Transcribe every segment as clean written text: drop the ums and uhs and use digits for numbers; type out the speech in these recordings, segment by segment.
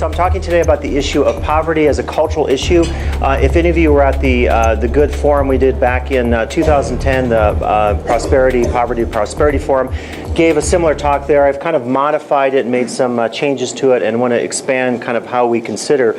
So I'm talking today about the issue of poverty as a cultural issue. If any of you were at the Good Forum we did back in 2010, the Poverty Prosperity Forum, gave a similar talk there. I've kind of modified it and made some changes to it, and want to expand kind of how we consider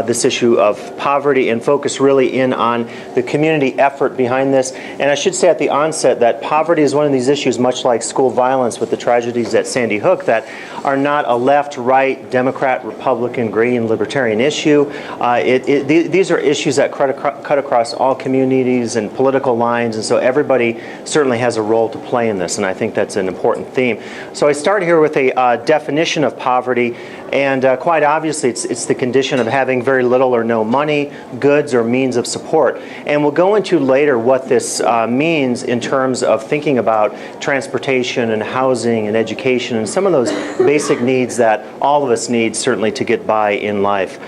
this issue of poverty and focus really in on the community effort behind this. And I should say at the onset that poverty is one of these issues, much like school violence with the tragedies at Sandy Hook, that are not a left, right, Democrat, Republican, Green, Libertarian issue. These are issues that cut across all communities and political lines, and so everybody certainly has a role to play in this, and I think that's an important theme. So I start here with a definition of poverty, and quite obviously it's the condition of having very little or no money, goods, or means of support. And we'll go into later what this means in terms of thinking about transportation and housing and education and some of those basic needs that all of us need certainly to get by in life.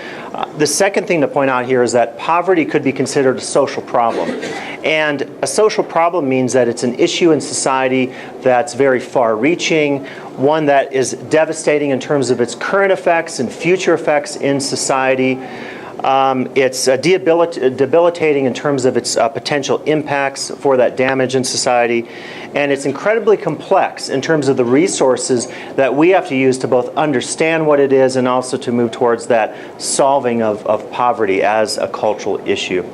The second thing to point out here is that poverty could be considered a social problem. And a social problem means that it's an issue in society that's very far-reaching, one that is devastating in terms of its current effects and future effects in society. It's debilitating in terms of its potential impacts for that damage in society. And it's incredibly complex in terms of the resources that we have to use to both understand what it is and also to move towards that solving of poverty as a cultural issue.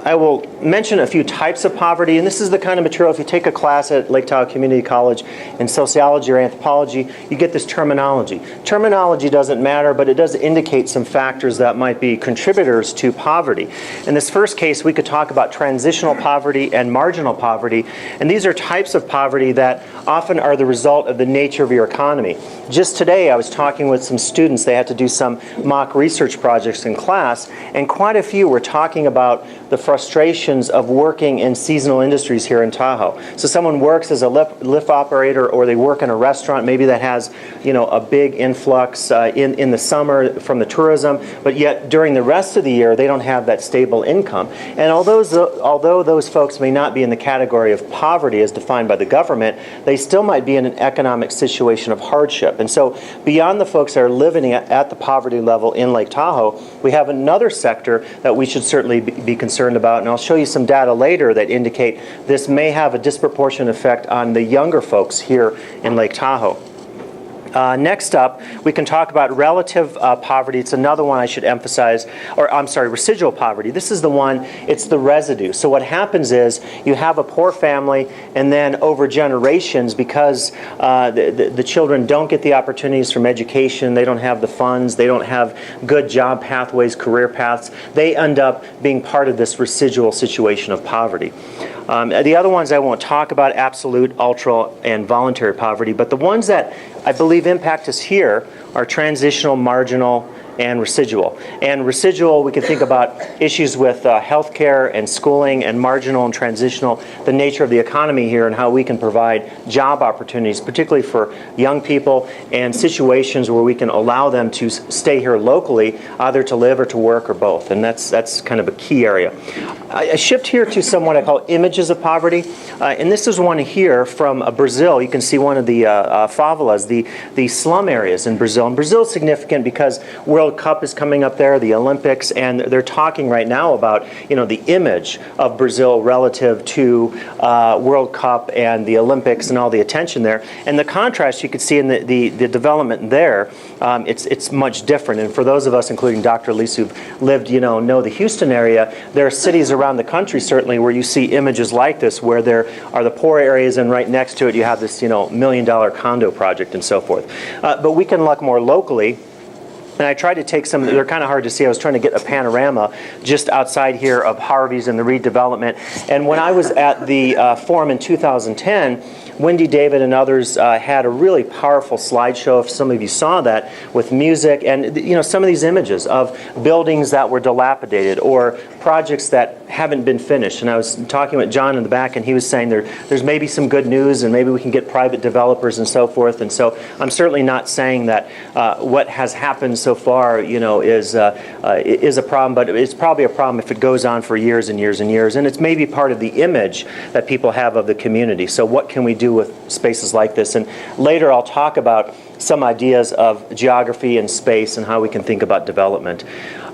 I will mention a few types of poverty, and this is the kind of material, if you take a class at Lake Tahoe Community College in sociology or anthropology, you get this terminology. Terminology doesn't matter, but it does indicate some factors that might be contributors to poverty. In this first case, we could talk about transitional poverty and marginal poverty, and these are types of poverty that often are the result of the nature of your economy. Just today, I was talking with some students. They had to do some mock research projects in class, and quite a few were talking about the frustrations of working in seasonal industries here in Tahoe. So someone works as a lift operator, or they work in a restaurant, maybe that has, a big influx in the summer from the tourism, but yet during the rest of the year they don't have that stable income. And although those folks may not be in the category of poverty as defined by the government, they still might be in an economic situation of hardship. And so beyond the folks that are living at the poverty level in Lake Tahoe, we have another sector that we should certainly be concerned about, and I'll show you some data later that indicate this may have a disproportionate effect on the younger folks here in Lake Tahoe. Next up, we can talk about relative poverty. It's another one I should emphasize, residual poverty. This is the one, it's the residue. So what happens is you have a poor family, and then over generations, because the children don't get the opportunities from education, they don't have the funds, they don't have good job pathways, career paths, they end up being part of this residual situation of poverty. The other ones I won't talk about, absolute, ultra, and voluntary poverty, but the ones that I believe impact us here are transitional, marginal, and residual. And residual, we can think about issues with healthcare and schooling, and marginal and transitional, the nature of the economy here and how we can provide job opportunities, particularly for young people, and situations where we can allow them to stay here locally, either to live or to work or both. And that's kind of a key area. I shift here to some what I call images of poverty. And this is one here from Brazil. You can see one of the favelas, the slum areas in Brazil. And Brazil is significant because World Cup is coming up there, the Olympics, and they're talking right now about the image of Brazil relative to World Cup and the Olympics and all the attention there. And the contrast you can see in the development there, it's much different. And for those of us, including Dr. Lisa, who've lived, know the Houston area, there are cities around the country certainly where you see images like this, where there are the poor areas, and right next to it you have this $1 million condo project and so forth. But we can look more locally. And I tried to take some, they're kind of hard to see. I was trying to get a panorama just outside here of Harvey's and the redevelopment. And when I was at the forum in 2010, Wendy, David, and others had a really powerful slideshow, if some of you saw that, with music and some of these images of buildings that were dilapidated, or projects that haven't been finished. And I was talking with John in the back, and he was saying there's maybe some good news, and maybe we can get private developers and so forth. And so I'm certainly not saying that what has happened so far, is a problem, but it's probably a problem if it goes on for years and years and years. And it's maybe part of the image that people have of the community. So what can we do with spaces like this? And later I'll talk about some ideas of geography and space and how we can think about development.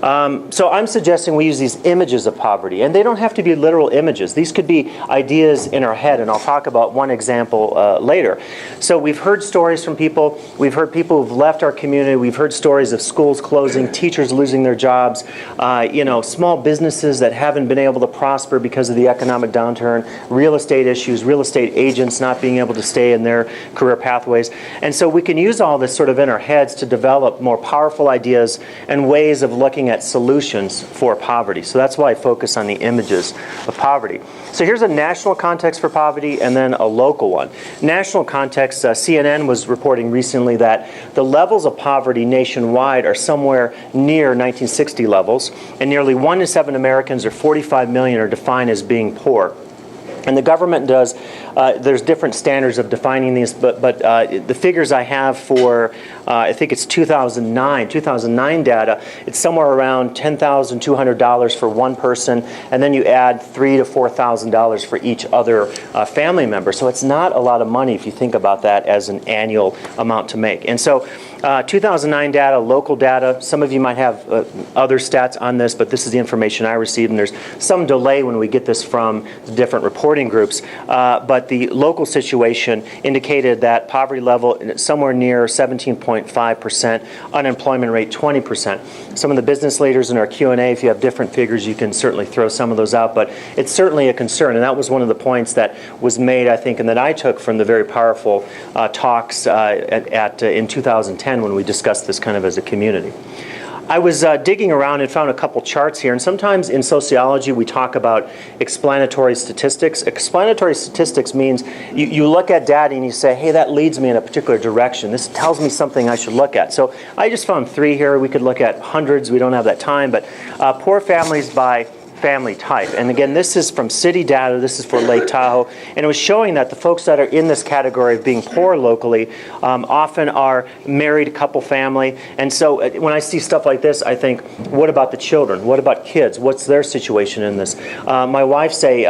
So I'm suggesting we use these images of poverty, and they don't have to be literal images. These could be ideas in our head, and I'll talk about one example later. So we've heard stories from people. We've heard people who've left our community. We've heard stories of schools closing, teachers losing their jobs, small businesses that haven't been able to prosper because of the economic downturn, real estate issues, real estate agents not being able to stay in their career pathways. And so we can use all this sort of in our heads to develop more powerful ideas and ways of looking at solutions for poverty. So that's why I focus on the images of poverty. So here's a national context for poverty and then a local one. National context, CNN was reporting recently that the levels of poverty nationwide are somewhere near 1960 levels, and nearly 1 in 7 Americans, or 45 million, are defined as being poor. And the government does, there's different standards of defining these, but the figures I have for, I think it's 2009 data, it's somewhere around $10,200 for one person, and then you add $3,000 to $4,000 for each other family member. So it's not a lot of money if you think about that as an annual amount to make. And so 2009 data, local data, some of you might have other stats on this, but this is the information I received, and there's some delay when we get this from the different reporting groups. But the local situation indicated that poverty level somewhere near 17.5%, unemployment rate 20%. Some of the business leaders in our Q&A, if you have different figures, you can certainly throw some of those out, but it's certainly a concern, and that was one of the points that was made, I think, and that I took from the very powerful talks in 2010 when we discussed this kind of as a community. I was digging around and found a couple charts here, and sometimes in sociology we talk about explanatory statistics. Explanatory statistics means you look at data and you say, hey, that leads me in a particular direction. This tells me something I should look at. So I just found 3 here. We could look at hundreds. We don't have that time, but poor families by family type. And again, this is from city data. This is for Lake Tahoe. And it was showing that the folks that are in this category of being poor locally often are married couple family. And so when I see stuff like this, I think, what about the children? What about kids? What's their situation in this? My wife's a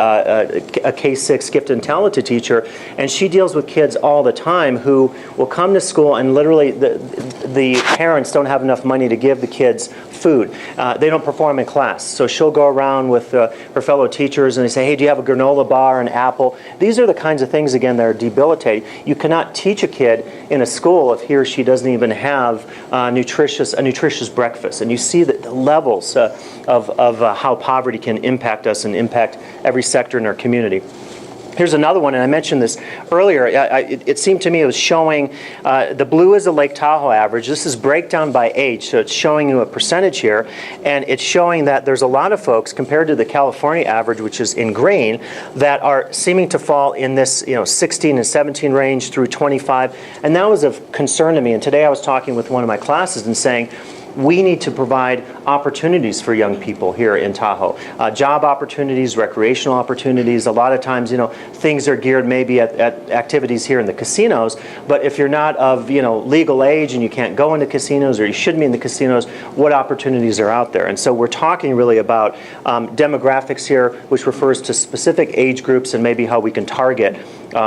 K-6 gifted and talented teacher, and she deals with kids all the time who will come to school and literally the parents don't have enough money to give the kids food. They don't perform in class. So she'll go around with her fellow teachers and they say, hey, do you have a granola bar, an apple? These are the kinds of things, again, that are debilitating. You cannot teach a kid in a school if he or she doesn't even have a nutritious breakfast. And you see the levels of how poverty can impact us and impact every sector in our community. Here's another one, and I mentioned this earlier. It seemed to me it was showing, the blue is the Lake Tahoe average. This is breakdown by age, so it's showing you a percentage here, and it's showing that there's a lot of folks, compared to the California average, which is in green, that are seeming to fall in this 16 and 17 range through 25, and that was of concern to me. And today I was talking with one of my classes and saying, we need to provide opportunities for young people here in Tahoe. Job opportunities, recreational opportunities. A lot of times, things are geared maybe at activities here in the casinos, but if you're not of, legal age and you can't go into casinos or you shouldn't be in the casinos, what opportunities are out there? And so we're talking really about demographics here, which refers to specific age groups and maybe how we can target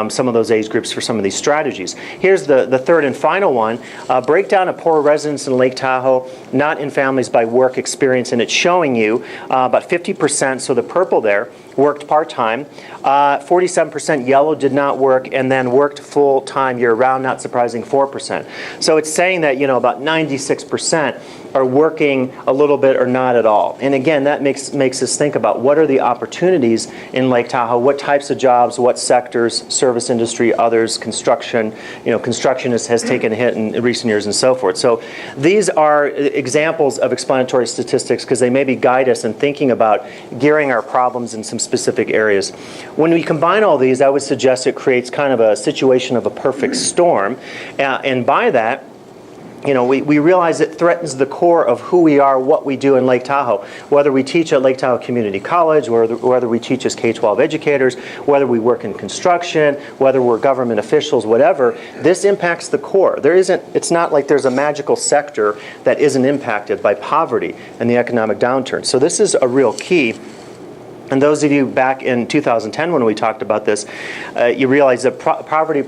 some of those age groups for some of these strategies. Here's the third and final one, breakdown of poor residents in Lake Tahoe, not in families by work experience, and it's showing you about 50%, so the purple there, worked part-time, 47% yellow did not work, and then worked full-time year-round, not surprising, 4%. So it's saying that, about 96% are working a little bit or not at all. And again, that makes us think about what are the opportunities in Lake Tahoe, what types of jobs, what sectors, service industry, others, construction. Construction has taken a hit in recent years and so forth. So these are examples of explanatory statistics because they maybe guide us in thinking about gearing our problems in some specific areas. When we combine all these, I would suggest it creates kind of a situation of a perfect storm. And by that, we realize it threatens the core of who we are, what we do in Lake Tahoe. Whether we teach at Lake Tahoe Community College, whether we teach as K-12 educators, whether we work in construction, whether we're government officials, whatever, this impacts the core. It's not like there's a magical sector that isn't impacted by poverty and the economic downturn. So this is a real key. And those of you back in 2010 when we talked about this, you realize that Poverty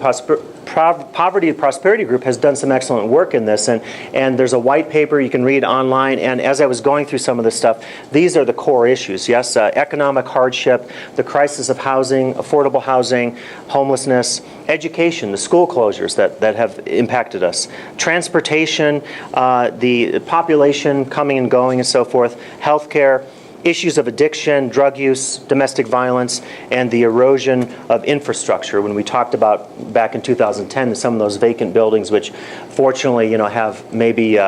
and Prosperity Group has done some excellent work in this, and there's a white paper you can read online. And as I was going through some of this stuff, these are the core issues. Yes, economic hardship, the crisis of housing, affordable housing, homelessness, education, the school closures that have impacted us, transportation, the population coming and going and so forth, healthcare, issues of addiction, drug use, domestic violence, and the erosion of infrastructure. When we talked about back in 2010, some of those vacant buildings, which fortunately, have maybe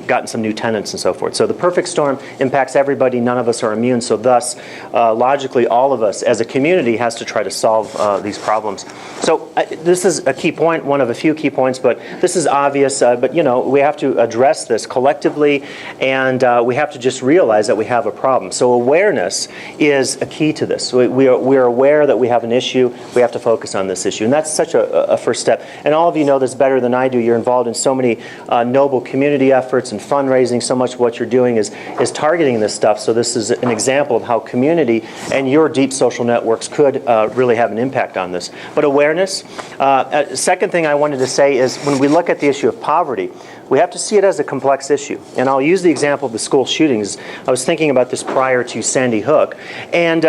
gotten some new tenants and so forth. So the perfect storm impacts everybody. None of us are immune. So thus, logically, all of us as a community has to try to solve these problems. So this is a key point, one of a few key points, but this is obvious. But we have to address this collectively, and we have to just realize that we have a problem. So awareness is a key to this. We are aware that we have an issue. We have to focus on this issue, and that's such a first step. And all of you know this better than I do. You're involved in so many noble community efforts and fundraising. So much of what you're doing is targeting this stuff. So this is an example of how community and your deep social networks could really have an impact on this. But awareness. Second thing I wanted to say is when we look at the issue of poverty, we have to see it as a complex issue. And I'll use the example of the school shootings. I was thinking about this prior to Sandy Hook. And,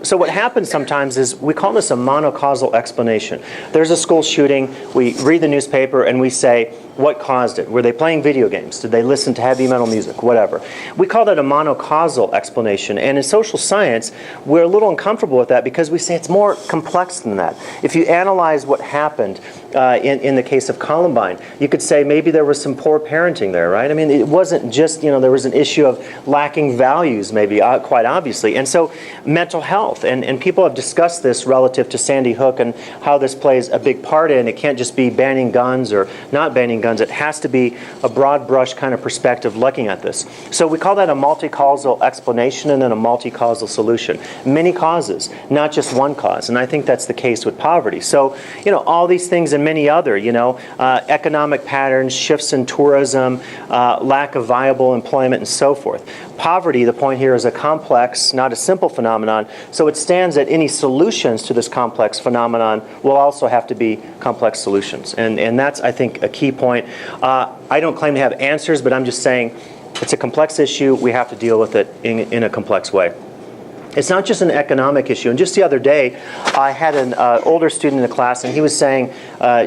so what happens sometimes is we call this a monocausal explanation. There's a school shooting. We read the newspaper and we say, what caused it? Were they playing video games? Did they listen to heavy metal music? Whatever. We call that a monocausal explanation. And in social science, we're a little uncomfortable with that because we say it's more complex than that. If you analyze what happened in the case of Columbine, you could say maybe there was some poor parenting there, right? I mean, it wasn't just, there was an issue of lacking values, maybe, quite obviously. And so mental health, and people have discussed this relative to Sandy Hook and how this plays a big part in. It can't just be banning guns or not banning guns. It has to be a broad brush kind of perspective looking at this. So we call that a multi-causal explanation and then a multi-causal solution. Many causes, not just one cause. And I think that's the case with poverty. So, all these things and many other, economic patterns, shifts in tourism, lack of viable employment, and so forth. Poverty, the point here, is a complex, not a simple phenomenon. So it stands that any solutions to this complex phenomenon will also have to be complex solutions. And that's, I think, a key point. I don't claim to have answers, but I'm just saying it's a complex issue. We have to deal with it in a complex way. It's not just an economic issue. And just the other day, I had an older student in the class, and he was saying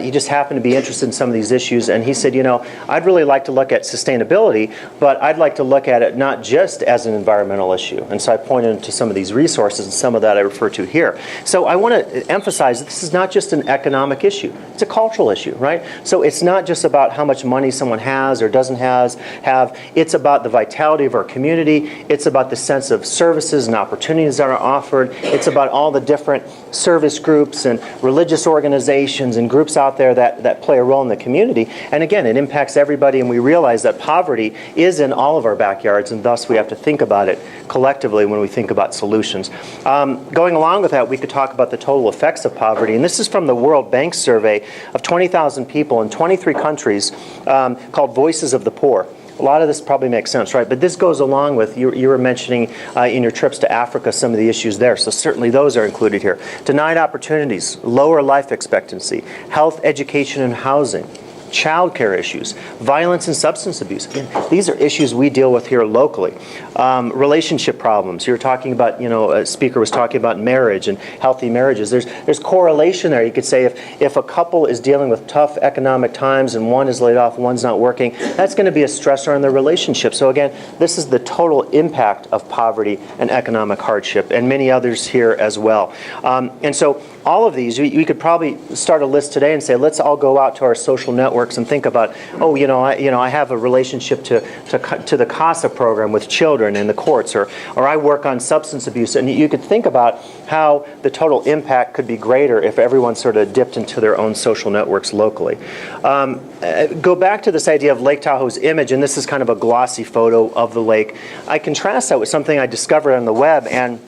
he just happened to be interested in some of these issues. And he said, I'd really like to look at sustainability, but I'd like to look at it not just as an environmental issue. And so I pointed to some of these resources, and some of that I refer to here. So I want to emphasize that this is not just an economic issue. It's a cultural issue, right? So it's not just about how much money someone has or doesn't have. It's about the vitality of our community. It's about the sense of services and opportunities that are offered. It's about all the different service groups and religious organizations and groups out there that play a role in the community. And again, it impacts everybody, and we realize that poverty is in all of our backyards, and thus we have to think about it collectively when we think about solutions. Going along with that, we could talk about the total effects of poverty, and this is from the World Bank survey of 20,000 people in 23 countries called Voices of the Poor. A lot of this probably makes sense, right? But this goes along with, you were mentioning in your trips to Africa some of the issues there. So certainly those are included here. Denied opportunities, lower life expectancy, health, education, and housing, child care issues, violence and substance abuse. Again, these are issues we deal with here locally. Relationship problems. You're talking about, a speaker was talking about marriage and healthy marriages. There's correlation there. You could say if a couple is dealing with tough economic times and one is laid off, one's not working, that's going to be a stressor on their relationship. So again, this is the total impact of poverty and economic hardship, and many others here as well. And so all of these, we could probably start a list today and say, let's all go out to our social networks and think about, oh, I have a relationship to the CASA program with children in the courts, or I work on substance abuse. And you could think about how the total impact could be greater if everyone sort of dipped into their own social networks locally. Go back to this idea of Lake Tahoe's image, and this is kind of a glossy photo of the lake. I contrast that with something I discovered on the web, and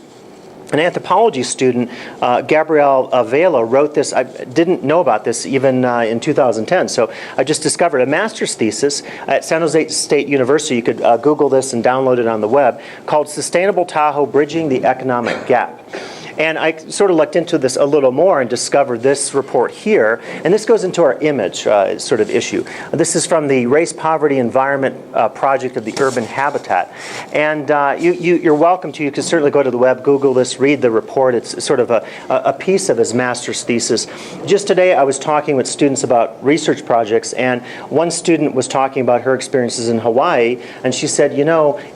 an anthropology student, Gabrielle Vela, wrote this. I didn't know about this even in 2010, so I just discovered a master's thesis at San Jose State University. You could Google this and download it on the web, called Sustainable Tahoe, Bridging the Economic Gap. And I sort of looked into this a little more and discovered this report here. And this goes into our image sort of issue. This is from the Race, Poverty, Environment Project of the Urban Habitat. And you're welcome to, you can certainly go to the web, Google this, read the report. It's sort of a piece of his master's thesis. Just today I was talking with students about research projects, and one student was talking about her experiences in Hawaii, and she said,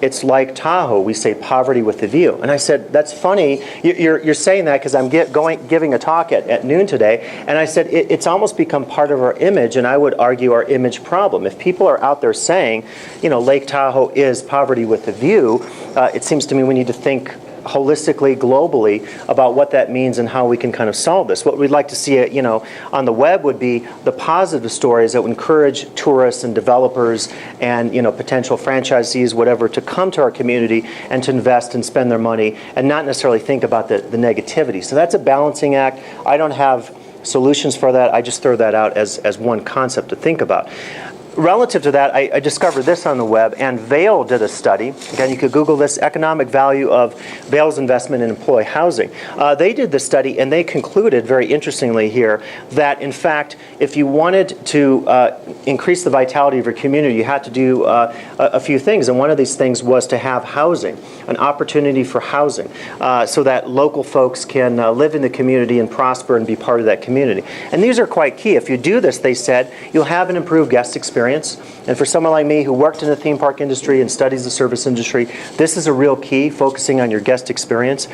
it's like Tahoe. We say poverty with a view. And I said, that's funny. You're saying that because I'm giving a talk at noon today, and I said it's almost become part of our image, and I would argue our image problem. If people are out there saying, Lake Tahoe is poverty with a view, it seems to me we need to think holistically, globally, about what that means and how we can kind of solve this. What we'd like to see, on the web would be the positive stories that would encourage tourists and developers and, potential franchisees, whatever, to come to our community and to invest and spend their money and not necessarily think about the negativity. So that's a balancing act. I don't have solutions for that. I just throw that out as one concept to think about. Relative to that, I discovered this on the web, and Vail did a study. Again, you could Google this, economic value of Vail's investment in employee housing. They did the study, and they concluded, very interestingly here, that in fact, if you wanted to increase the vitality of your community, you had to do a few things, and one of these things was to have housing, an opportunity for housing, so that local folks can live in the community and prosper and be part of that community. And these are quite key. If you do this, they said, you'll have an improved guest experience. And for someone like me who worked in the theme park industry and studies the service industry, this is a real key, focusing on your guest experience.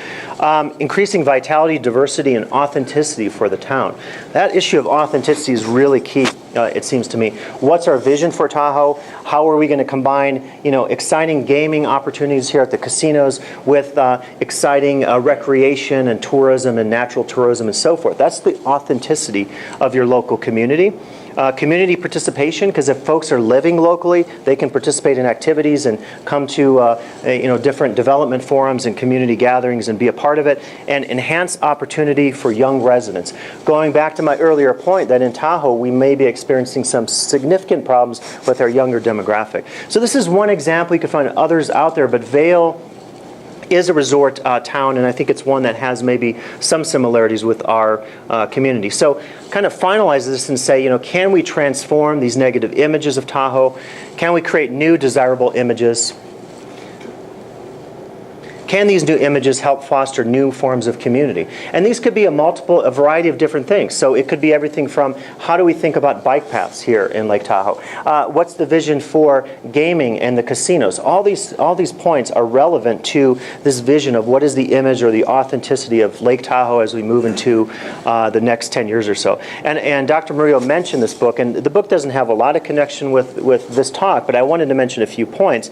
Increasing vitality, diversity, and authenticity for the town. That issue of authenticity is really key, it seems to me. What's our vision for Tahoe? How are we going to combine, exciting gaming opportunities here at the casinos with exciting recreation and tourism and natural tourism and so forth? That's the authenticity of your local community. Community participation, because if folks are living locally, they can participate in activities and come to different development forums and community gatherings and be a part of it, and enhance opportunity for young residents. Going back to my earlier point that in Tahoe we may be experiencing some significant problems with our younger demographic. So this is one example. You can find others out there, but Vail is a resort town, and I think it's one that has maybe some similarities with our community. So kind of finalize this and say, can we transform these negative images of Tahoe? Can we create new desirable images? Can these new images help foster new forms of community? And these could be a variety of different things. So it could be everything from how do we think about bike paths here in Lake Tahoe? What's the vision for gaming and the casinos? All these points are relevant to this vision of what is the image or the authenticity of Lake Tahoe as we move into the next 10 years or so. And Dr. Murillo mentioned this book, and the book doesn't have a lot of connection with this talk, but I wanted to mention a few points.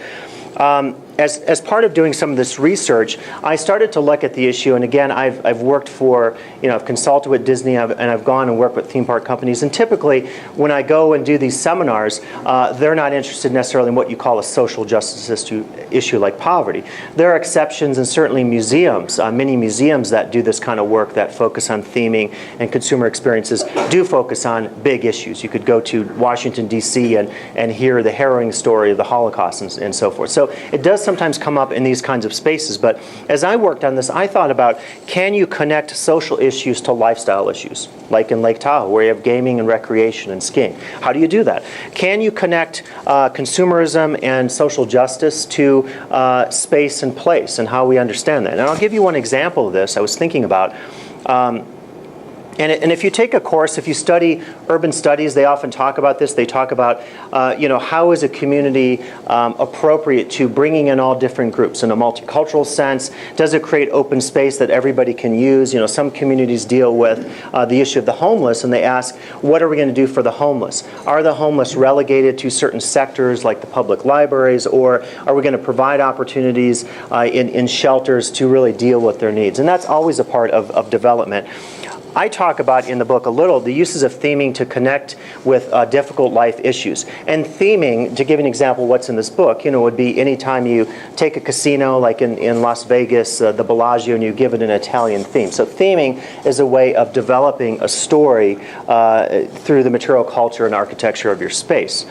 As part of doing some of this research, I started to look at the issue, and again, I've worked for, I've consulted with Disney, and I've gone and worked with theme park companies, and typically when I go and do these seminars, they're not interested necessarily in what you call a social justice issue like poverty. There are exceptions, and certainly museums, many museums that do this kind of work that focus on theming and consumer experiences do focus on big issues. You could go to Washington, D.C. and hear the harrowing story of the Holocaust and so forth. So it does sometimes come up in these kinds of spaces, but as I worked on this, I thought about, can you connect social issues to lifestyle issues, like in Lake Tahoe, where you have gaming and recreation and skiing? How do you do that? Can you connect consumerism and social justice to space and place and how we understand that? And I'll give you one example of this I was thinking about. And if you take a course, if you study urban studies, they often talk about this. They talk about, how is a community appropriate to bringing in all different groups in a multicultural sense? Does it create open space that everybody can use? Some communities deal with the issue of the homeless, and they ask, what are we going to do for the homeless? Are the homeless relegated to certain sectors like the public libraries, or are we going to provide opportunities in shelters to really deal with their needs? And that's always a part of development. I talk about in the book a little the uses of theming to connect with difficult life issues. And theming, to give an example of what's in this book, would be anytime you take a casino like in Las Vegas, the Bellagio, and you give it an Italian theme. So theming is a way of developing a story through the material culture and architecture of your space.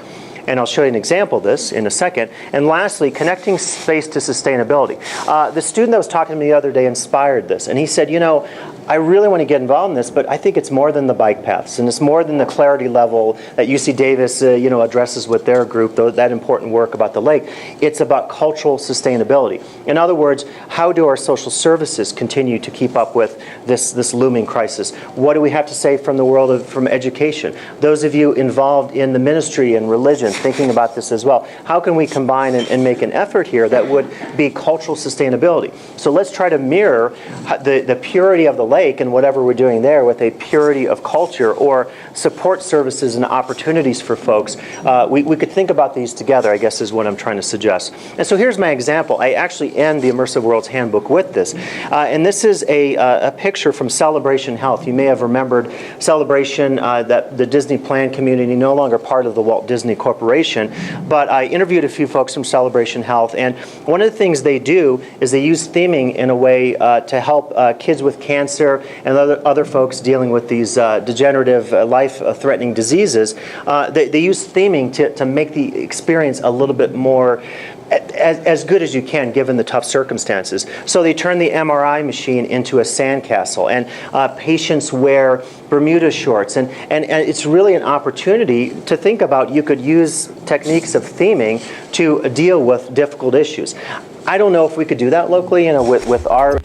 And I'll show you an example of this in a second. And lastly, connecting space to sustainability. The student that was talking to me the other day inspired this. And he said, I really want to get involved in this, but I think it's more than the bike paths, and it's more than the clarity level that UC Davis addresses with their group, that important work about the lake. It's about cultural sustainability. In other words, how do our social services continue to keep up with this looming crisis? What do we have to say from the world from education? Those of you involved in the ministry and religion, thinking about this as well. How can we combine and make an effort here that would be cultural sustainability? So let's try to mirror the purity of the lake and whatever we're doing there with a purity of culture, or support services and opportunities for folks. We could think about these together, I guess, is what I'm trying to suggest. And so here's my example. I actually end the Immersive Worlds Handbook with this. And this is a picture from Celebration Health. You may have remembered Celebration, that the Disney Plan community, no longer part of the Walt Disney Corporation. But I interviewed a few folks from Celebration Health, and one of the things they do is they use theming in a way to help kids with cancer and other folks dealing with these degenerative, life-threatening diseases. They use theming to make the experience a little bit more as good as you can given the tough circumstances. So they turn the MRI machine into a sandcastle, and patients wear Bermuda shorts, and it's really an opportunity to think about, you could use techniques of theming to deal with difficult issues. I don't know if we could do that locally, with our